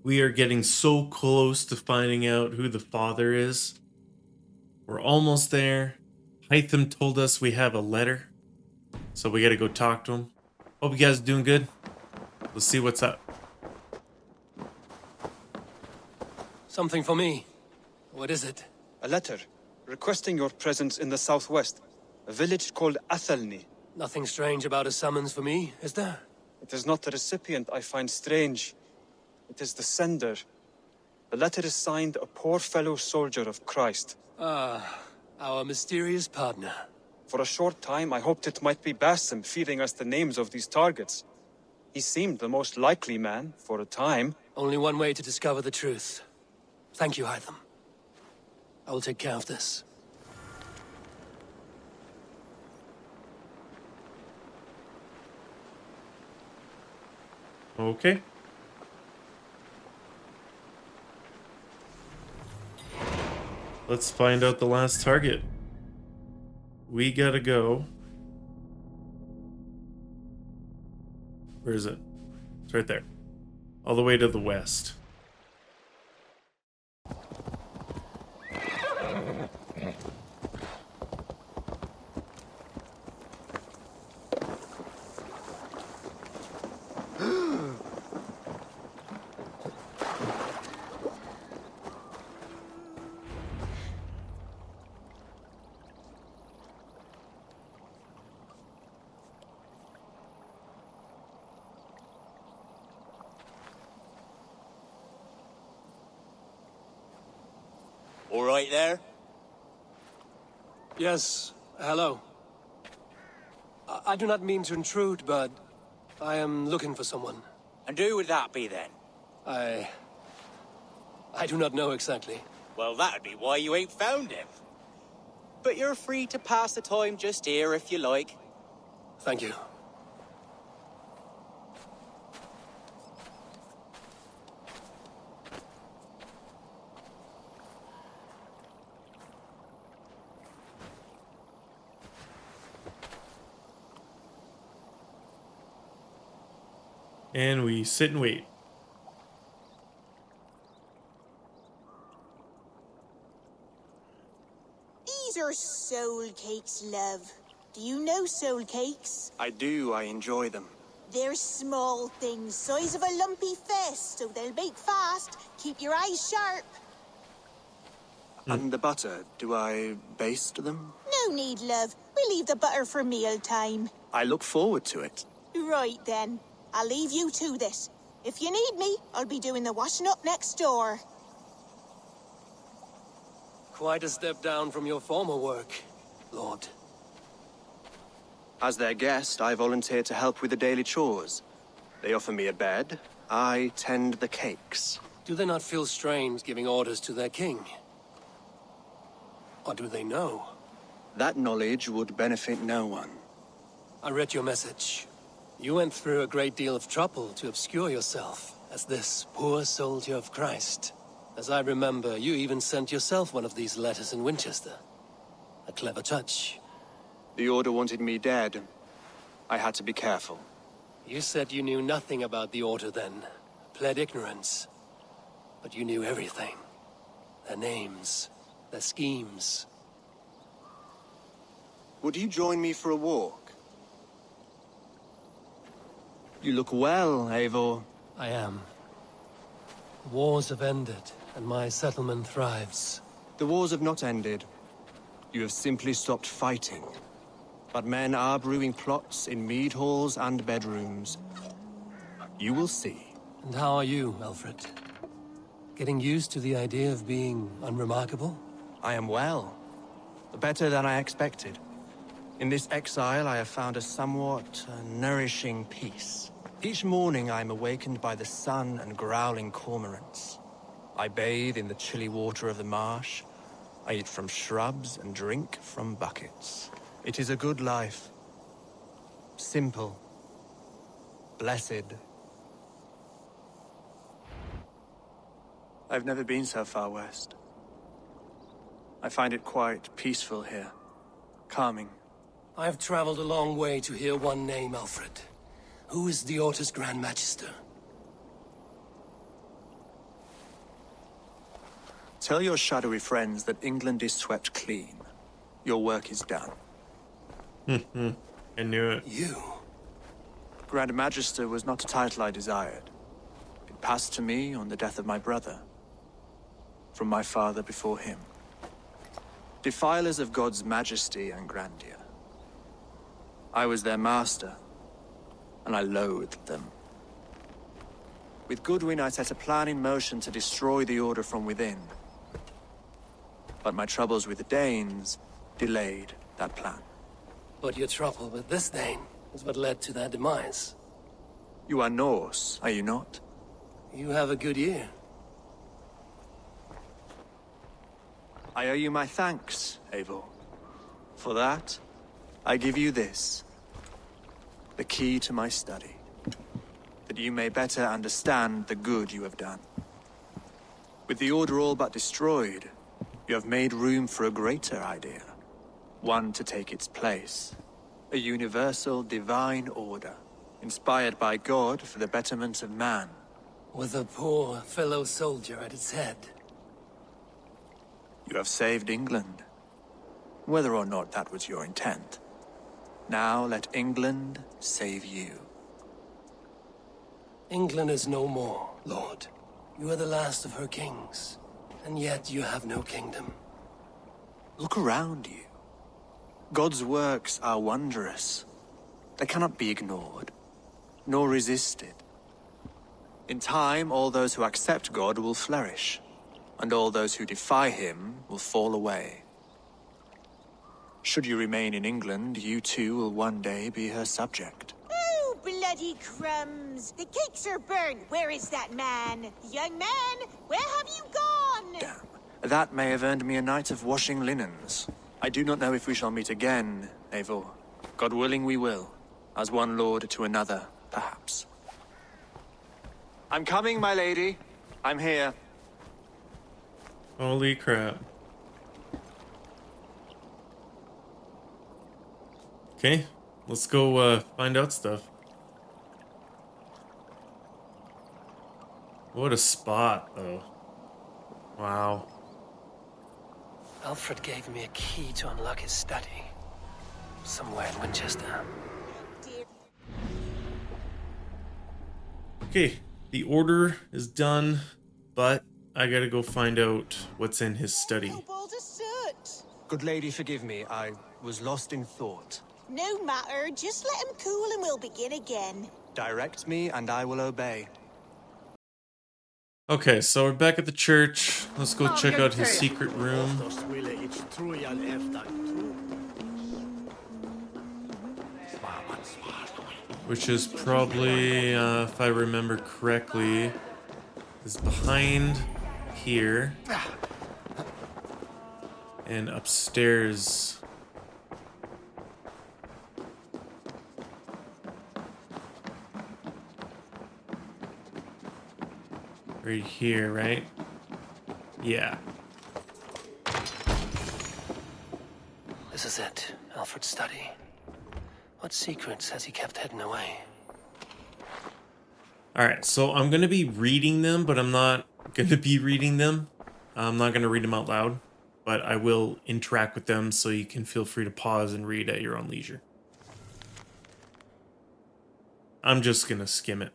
We are getting so close to finding out who the father is. We're almost there. Hytham told us we have a letter, so we gotta go talk to him. Hope you guys are doing good. Let's see what's up. Something for me. What is it? A letter, requesting your presence in the southwest. A village called Athelney. Nothing strange about a summons for me, is there? It is not the recipient I find strange. It is the sender. The letter is signed a poor fellow soldier of Christ. Ah, our mysterious partner. For a short time, I hoped it might be Basim feeding us the names of these targets. He seemed the most likely man, for a time. Only one way to discover the truth. Thank you, Hytham. I will take care of this. Okay. Let's find out the last target. We gotta go. Where is it? It's right there. All the way to the west. All right there? Yes, hello. I do not mean to intrude, but I am looking for someone. And who would that be then? I do not know exactly. Well, that'd be why you ain't found him. But you're free to pass the time just here if you like. Thank you. And we sit and wait. These are soul cakes, love. Do you know soul cakes? I do, I enjoy them. They're small things, size of a lumpy fist, so they'll bake fast. Keep your eyes sharp. And the butter, do I baste them? No need, love. We'll leave the butter for meal time. I look forward to it. Right then. I'll leave you to this. If you need me, I'll be doing the washing up next door. Quite a step down from your former work, Lord. As their guest, I volunteer to help with the daily chores. They offer me a bed. I tend the cakes. Do they not feel strange giving orders to their king? Or do they know? That knowledge would benefit no one. I read your message. You went through a great deal of trouble to obscure yourself as this poor soldier of Christ. As I remember, you even sent yourself one of these letters in Winchester. A clever touch. The Order wanted me dead. I had to be careful. You said you knew nothing about the Order then. Pled ignorance. But you knew everything. Their names, their schemes. Would you join me for a walk? You look well, Eivor. I am. The wars have ended, and my settlement thrives. The wars have not ended. You have simply stopped fighting. But men are brewing plots in mead halls and bedrooms. You will see. And how are you, Aelfred? Getting used to the idea of being unremarkable? I am well. Better than I expected. In this exile, I have found a somewhat nourishing peace. Each morning, I am awakened by the sun and growling cormorants. I bathe in the chilly water of the marsh. I eat from shrubs and drink from buckets. It is a good life. Simple. Blessed. I've never been so far west. I find it quite peaceful here. Calming. I have traveled a long way to hear one name, Aelfred. Who is the Order's Grand Magister? Tell your shadowy friends that England is swept clean. Your work is done. I knew it. You? Grand Magister was not a title I desired. It passed to me on the death of my brother. From my father before him. Defilers of God's majesty and grandeur. I was their master, and I loathed them. With Goodwin, I set a plan in motion to destroy the Order from within. But my troubles with the Danes delayed that plan. But your trouble with this Dane is what led to their demise. You are Norse, are you not? You have a good ear. I owe you my thanks, Eivor. For that, I give you this. The key to my study. That you may better understand the good you have done. With the Order all but destroyed, you have made room for a greater idea. One to take its place. A universal divine order, inspired by God for the betterment of man. With a poor fellow soldier at its head. You have saved England, whether or not that was your intent. Now let England save you. England is no more, Lord. You are the last of her kings, and yet you have no kingdom. Look around you. God's works are wondrous. They cannot be ignored, nor resisted. In time, all those who accept God will flourish, and all those who defy him will fall away. Should you remain in England, you too will one day be her subject. Oh, bloody crumbs! The cakes are burned. Where is that man? Young man, where have you gone? Damn. That may have earned me a night of washing linens. I do not know if we shall meet again, Eivor. God willing we will. As one lord to another, perhaps. I'm coming, my lady. I'm here. Holy crap. Okay, let's go find out stuff. What a spot, though. Wow. Aelfred gave me a key to unlock his study. Somewhere in Winchester. Okay, the order is done, but I gotta go find out what's in his study. Kobold of soot. Good lady, forgive me. I was lost in thought. No matter, just let him cool and we'll begin again. Direct me and I will obey. Okay, so we're back at the church. Let's go check out his secret room. Which is probably, if I remember correctly, is behind here. And upstairs. Right here, right? Yeah. This is it, Aelfred's study. What secrets has he kept hidden away? Alright, so I'm going to be reading them, but I'm not going to be reading them. I'm not going to read them out loud, but I will interact with them so you can feel free to pause and read at your own leisure. I'm just going to skim it.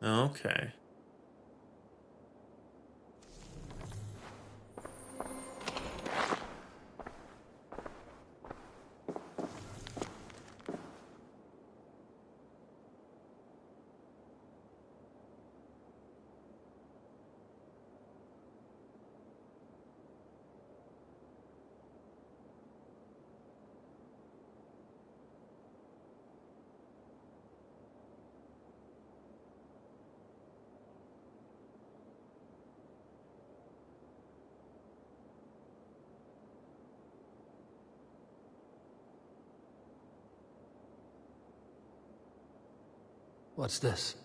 Okay. What's this?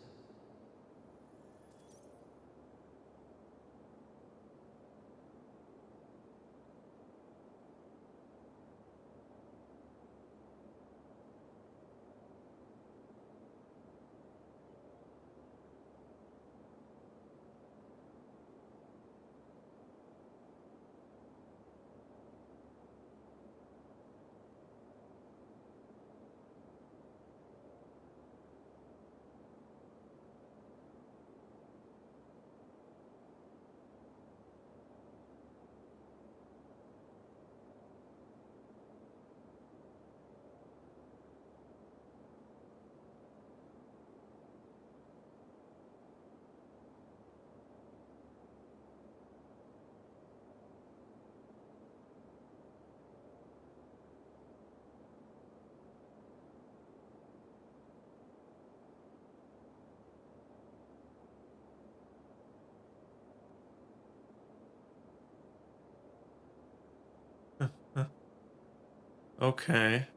Okay.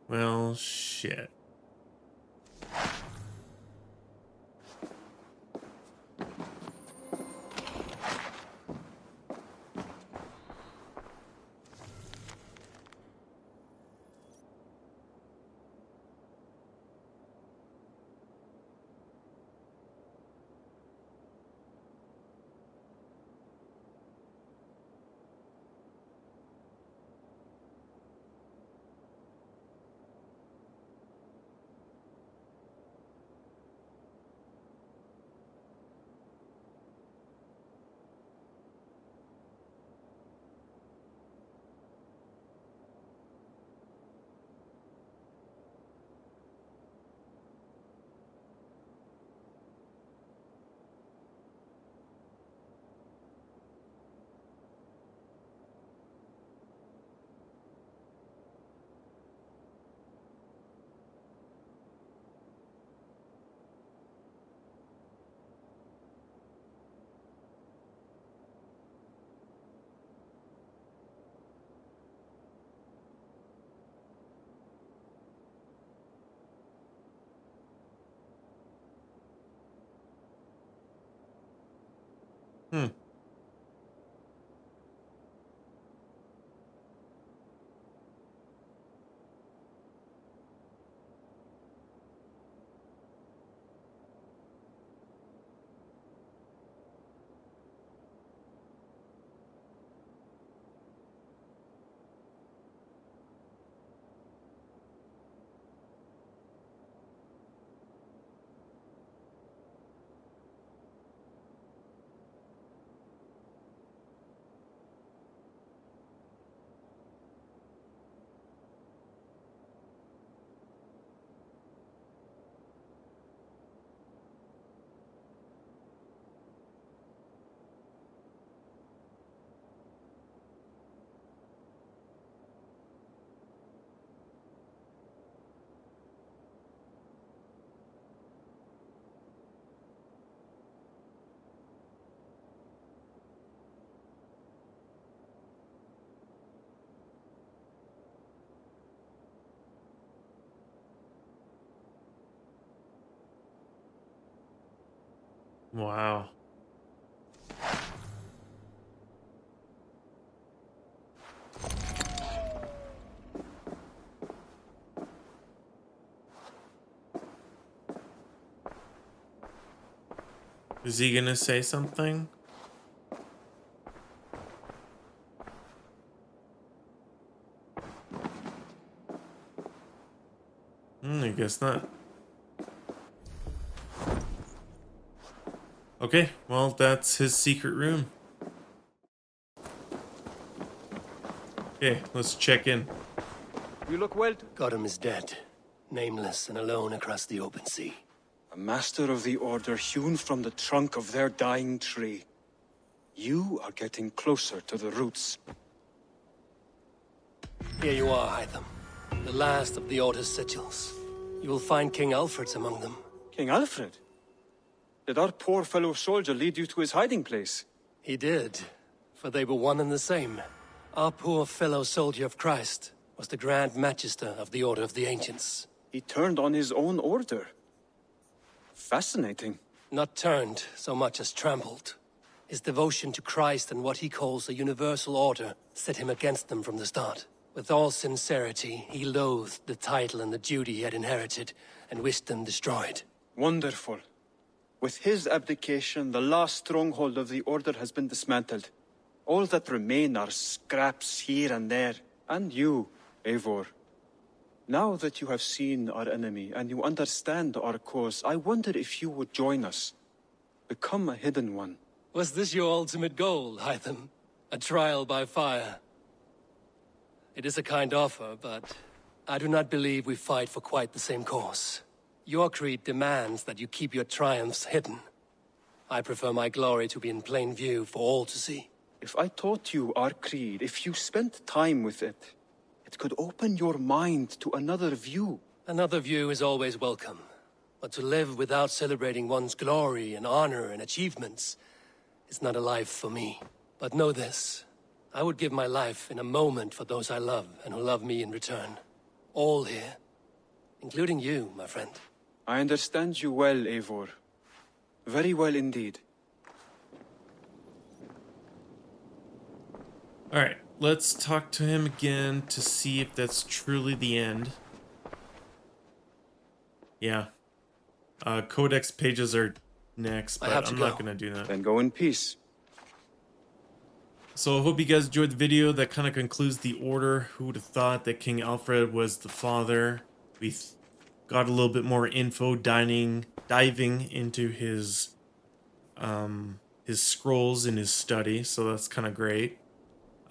Well, shit. Hmm. Wow. Is he gonna say something? I guess not. Okay, well, that's his secret room. Okay, let's check in. You look well. Godham is dead, nameless and alone across the open sea. A master of the Order hewn from the trunk of their dying tree. You are getting closer to the roots. Here you are, Hytham. The last of the Order's sigils. You will find King Aelfred's among them. King Aelfred? Did our poor fellow soldier lead you to his hiding place? He did, for they were one and the same. Our poor fellow soldier of Christ was the Grand Magister of the Order of the Ancients. He turned on his own order. Fascinating. Not turned so much as trampled. His devotion to Christ and what he calls a universal order set him against them from the start. With all sincerity, he loathed the title and the duty he had inherited and wished them destroyed. Wonderful. With his abdication, the last stronghold of the Order has been dismantled. All that remain are scraps here and there. And you, Eivor. Now that you have seen our enemy and you understand our cause, I wonder if you would join us. Become a hidden one. Was this your ultimate goal, Hytham? A trial by fire? It is a kind offer, but I do not believe we fight for quite the same cause. Your creed demands that you keep your triumphs hidden. I prefer my glory to be in plain view for all to see. If I taught you our creed, if you spent time with it, it could open your mind to another view. Another view is always welcome. But to live without celebrating one's glory and honor and achievements is not a life for me. But know this. I would give my life in a moment for those I love and who love me in return. All here. Including you, my friend. I understand you well, Eivor. Very well indeed. Alright, let's talk to him again to see if that's truly the end. Yeah. Codex pages are next, but I'm not going to do that. Then go in peace. So I hope you guys enjoyed the video. That kind of concludes the order. Who would have thought that King Aelfred was the father? We got a little bit more info diving into his scrolls in his study, so that's kind of great.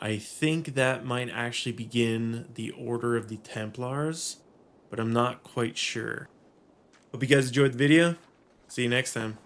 I think that might actually begin the Order of the Templars, but I'm not quite sure. Hope you guys enjoyed the video. See you next time.